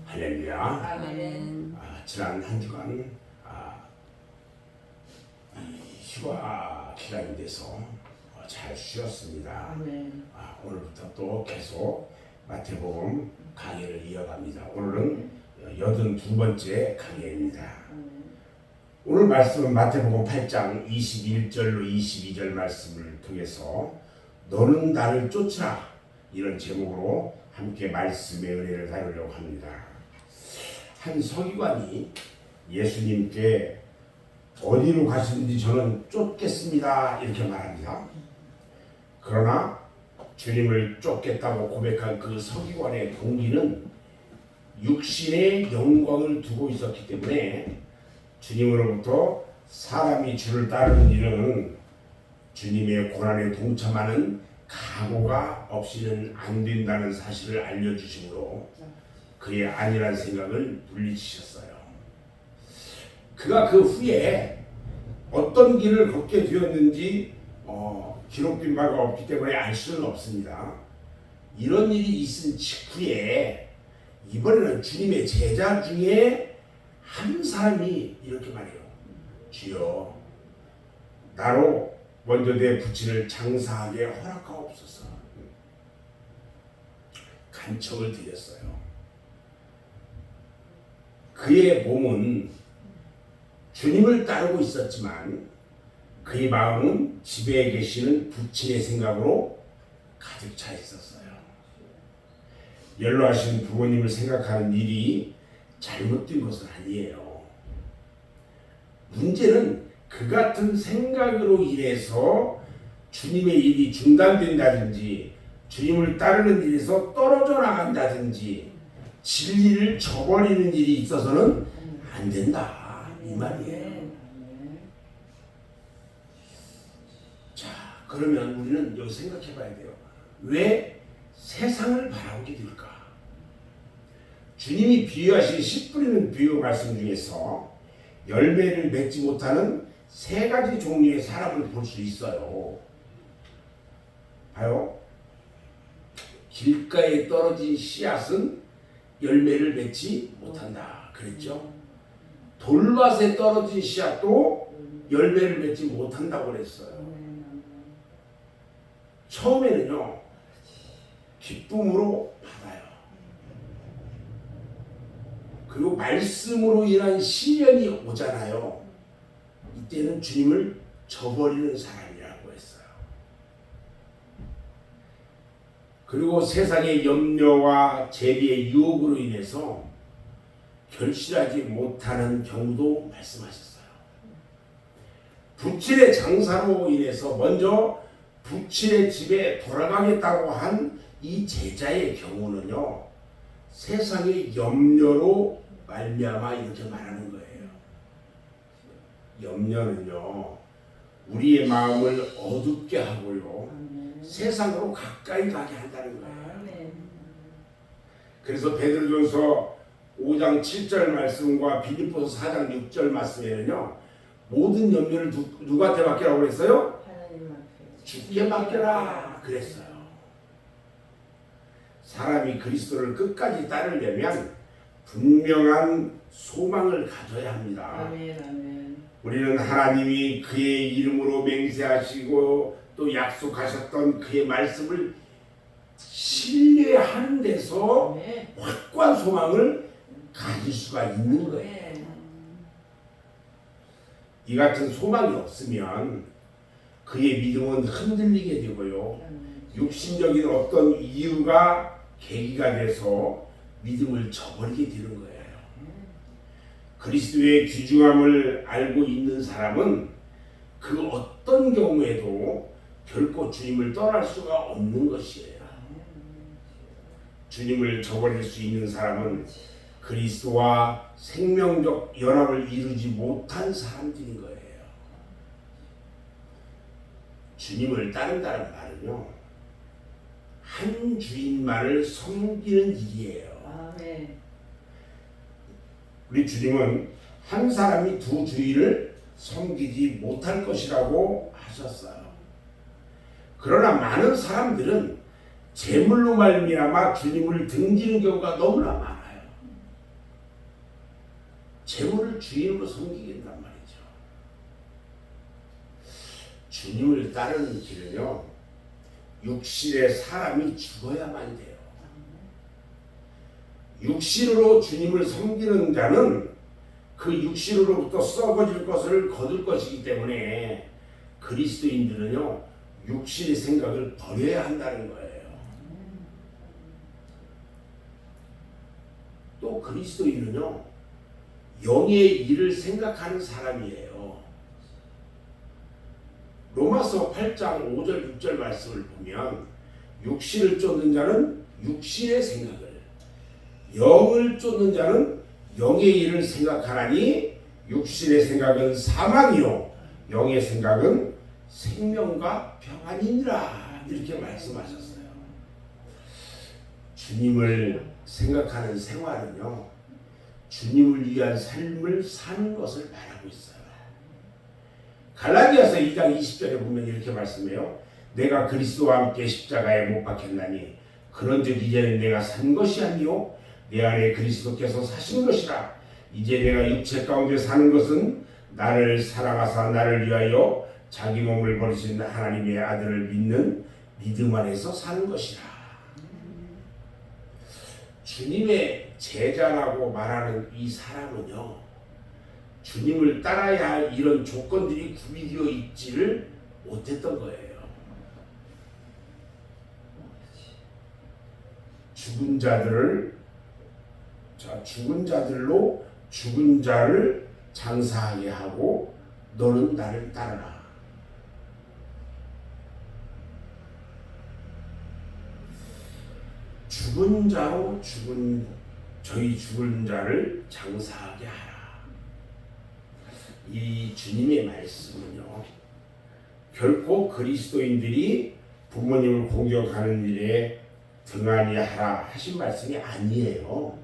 할렐루야. 아멘. 지난 한 주간 이 휴가 기간이 돼서 잘 쉬었습니다. 아멘. 오늘부터 또 계속 마태복음 강의를 이어갑니다. 오늘은 82번째 강의입니다. 오늘 말씀은 마태복음 8장 21절로 22절 말씀을 통해서 너는 나를 쫓으라, 이런 제목으로 함께 말씀의 은혜를 다루려고 합니다. 한 서기관이 예수님께 어디로 가시는지 저는 쫓겠습니다, 이렇게 말합니다. 그러나 주님을 쫓겠다고 고백한 그 서기관의 동기는 육신의 영광을 두고 있었기 때문에 주님으로부터 사람이 주를 따르는 일은 주님의 고난에 동참하는 각오가 없이는 안 된다는 사실을 알려주심으로 그의 아니란 생각을 물리치셨어요. 그가 그 후에 어떤 길을 걷게 되었는지 기록된 바가 없기 때문에 알 수는 없습니다. 이런 일이 있은 직후에 이번에는 주님의 제자 중에 한 사람이 이렇게 말해요. 주여, 나로 먼저 내 부친을 장사하게 허락하옵소서. 간청을 드렸어요. 그의 몸은 주님을 따르고 있었지만 그의 마음은 집에 계시는 부친의 생각으로 가득 차 있었어요. 연로하신 부모님을 생각하는 일이 잘못된 것은 아니에요. 문제는 그 같은 생각으로 인해서 주님의 일이 중단된다든지 주님을 따르는 일에서 떨어져 나간다든지 진리를 저버리는 일이 있어서는 안 된다, 이 말이에요. 자, 그러면 우리는 여기 생각해 봐야 돼요. 왜 세상을 바라보게 될까? 주님이 비유하신 씨 뿌리는 비유 말씀 중에서 열매를 맺지 못하는 세 가지 종류의 사람을 볼 수 있어요. 봐요. 길가에 떨어진 씨앗은 열매를 맺지 못한다 그랬죠. 돌밭에 떨어진 씨앗도 열매를 맺지 못한다고 그랬어요. 처음에는요, 기쁨으로 받아요. 그리고 말씀으로 인한 시련이 오잖아요. 이때는 주님을 저버리는 사람이라고 했어요. 그리고 세상의 염려와 재리의 유혹으로 인해서 결실하지 못하는 경우도 말씀하셨어요. 부친의 장사로 인해서 먼저 부친의 집에 돌아가겠다고 한 이 제자의 경우는요, 세상의 염려로 말미암아 이렇게 말하는 거예요. 염려는요, 우리의 마음을 어둡게 하고요, 세상으로 가까이 가게 한다는 거예요. 그래서 베드로전서 5장 7절 말씀과 빌립보서 4장 6절 말씀에는요, 모든 염려를 누구한테 맡기라고 그랬어요? 주께 맡겨라 그랬어요. 사람이 그리스도를 끝까지 따르려면 분명한 소망을 가져야 합니다. 우리는 하나님이 그의 이름으로 맹세하시고 또 약속하셨던 그의 말씀을 신뢰하는 데서 확고한 소망을 가질 수가 있는 거예요. 이 같은 소망이 없으면 그의 믿음은 흔들리게 되고요, 육신적인 어떤 이유가 계기가 돼서 믿음을 저버리게 되는 거예요. 그리스도의 귀중함을 알고 있는 사람은 그 어떤 경우에도 결코 주님을 떠날 수가 없는 것이에요. 주님을 저버릴 수 있는 사람은 그리스도와 생명적 연합을 이루지 못한 사람들인 거예요. 주님을 따른다는 말은요, 한 주인만을 섬기는 일이에요. 우리 주님은 한 사람이 두 주인을 섬기지 못할 것이라고 하셨어요. 그러나 많은 사람들은 재물로 말미암아 주님을 등지는 경우가 너무나 많아요. 재물을 주님으로 섬기게 된단 말이죠. 주님을 따르는 길은요, 육신의 사람이 죽어야만 돼요. 육신으로 주님을 섬기는 자는 그 육신으로부터 썩어질 것을 거둘 것이기 때문에 그리스도인들은요, 육신의 생각을 버려야 한다는 거예요. 또 그리스도인은요, 영의 일을 생각하는 사람이에요. 로마서 8장 5절 6절 말씀을 보면 육신을 쫓는 자는 육신의 생각을, 영을 쫓는 자는 영의 일을 생각하나니 육신의 생각은 사망이요 영의 생각은 생명과 평안이니라, 이렇게 말씀하셨어요. 주님을 생각하는 생활은요, 주님을 위한 삶을 사는 것을 말하고 있어요. 갈라디아서 2장 20절에 보면 이렇게 말씀해요. 내가 그리스도와 함께 십자가에 못 박혔나니 그런즉 이제는 내가 산 것이 아니요 내 안에 그리스도께서 사신 것이라. 이제 내가 육체 가운데 사는 것은 나를 사랑하사 나를 위하여 자기 몸을 버리신 하나님의 아들을 믿는 믿음 안에서 사는 것이라. 주님의 제자라고 말하는 이 사람은요, 주님을 따라야 할 이런 조건들이 구비되어 있지를 못했던 거예요. 죽은 자들로 죽은 자를 장사하게 하고 너는 나를 따르라. 죽은 자로 저희 죽은 자를 장사하게 하라. 이 주님의 말씀은요, 결코 그리스도인들이 부모님을 공격하는 일에 등한히 하라 하신 말씀이 아니에요.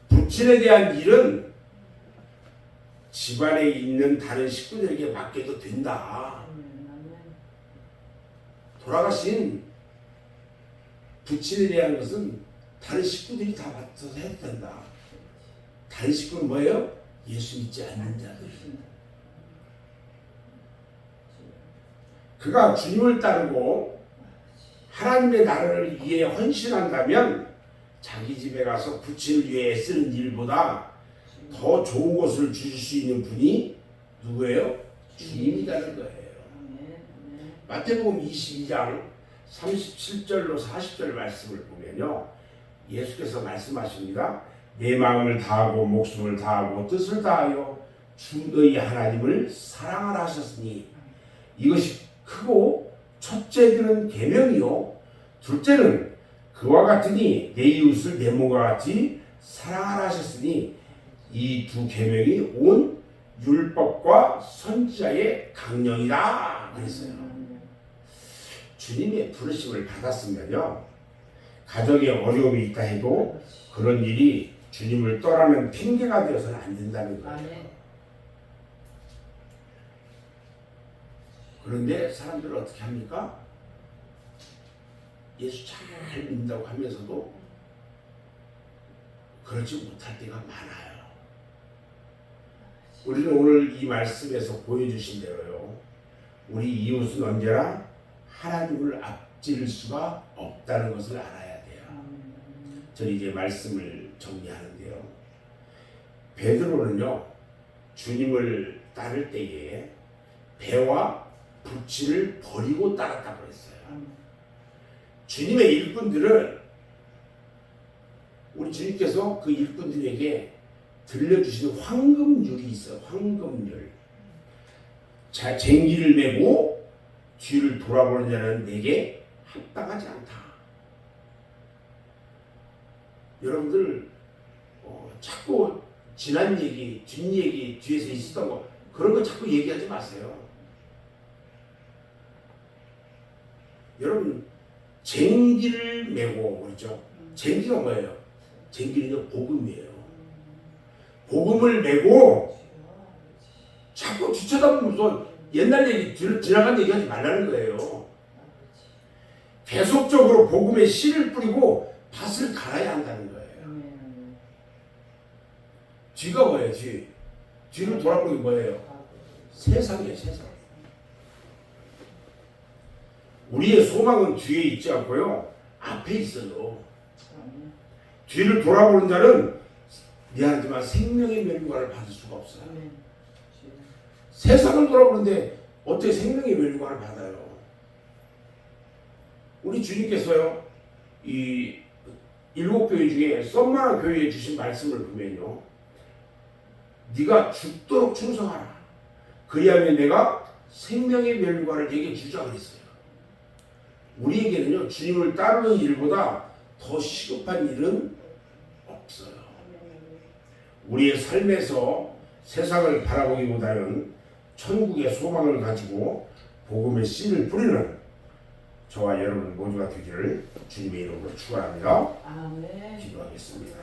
부친에 대한 일은 집안에 있는 다른 식구들에게 맡겨도 된다. 돌아가신 부친에 대한 것은 다른 식구들이 다 맡아서 해도 된다. 다른 식구는 뭐예요? 예수 믿지 않는 자들. 그가 주님을 따르고 하나님의 나라를 위해 헌신한다면 자기 집에 가서 부친을 위해 쓰는 일보다 더 좋은 것을 주실 수 있는 분이 누구예요? 주님이라는 거예요. 마태복음 22장 37절로 40절 말씀을 보면요, 예수께서 말씀하십니다. 내 마음을 다하고 목숨을 다하고 뜻을 다하여 주 너희 하나님을 사랑하라 하셨으니 이것이 크고 첫째는 계명이요 둘째는 그와 같으니 내 이웃을 내 몸과 같이 사랑하라 하셨으니 이 두 계명이 온 율법과 선지자의 강령이다 그랬어요. 주님의 부르심을 받았으면요, 가정에 어려움이 있다 해도 그런 일이 주님을 떠나는 핑계가 되어서는 안 된다는 거예요. 그런데 사람들은 어떻게 합니까? 예수 잘 믿는다고 하면서도 그렇지 못할 때가 많아요. 우리는 오늘 이 말씀에서 보여주신 대로요, 우리 이웃은 언제나 하나님을 앞질 수가 없다는 것을 알아야 돼요. 저는 이제 말씀을 정리하는데요, 베드로는요, 주님을 따를 때에 배와 부친을 버리고 따랐다고 했어요. 주님의 일꾼들은, 우리 주님께서 그 일꾼들에게 들려주시는 황금률이 있어요. 황금률. 자, 쟁기를 메고 뒤를 돌아보는 자는 내게 합당하지 않다. 여러분들 자꾸 지난 얘기, 뒷얘기, 뒤에서 있었던 거, 그런 거 자꾸 얘기하지 마세요. 여러분, 쟁기를 메고, 그렇죠? 쟁기가 뭐예요? 쟁기는요, 복음이에요. 복음을 메고 자꾸 뒤쳐다보면서 옛날 얘기, 지나간 얘기 하지 말라는 거예요. 계속적으로 복음에 씨를 뿌리고 밭을 갈아야 한다는 거예요. 뒤가 뭐예요? 뒤를 돌아보는 게 뭐예요? 세상이에요. 세상. 우리의 소망은 뒤에 있지 않고요. 앞에 있어요. 뒤를 돌아보는 자는 미안하지만 생명의 멸류관을 받을 수가 없어요. 세상을 돌아보는데 어떻게 생명의 멸류관을 받아요? 우리 주님께서요. 이 7교회 중에 썸마나 교회에 주신 말씀을 보면요. 네가 죽도록 충성하라. 그리하면 내가 생명의 멸류관을 네게 주자 그랬어요. 우리에게는요. 주님을 따르는 일보다 더 시급한 일은 없어요. 우리의 삶에서 세상을 바라보기보다는 천국의 소망을 가지고 복음의 씨를 뿌리는 저와 여러분 모두가 되기를 주님의 이름으로 축원합니다. 아멘. 기도하겠습니다.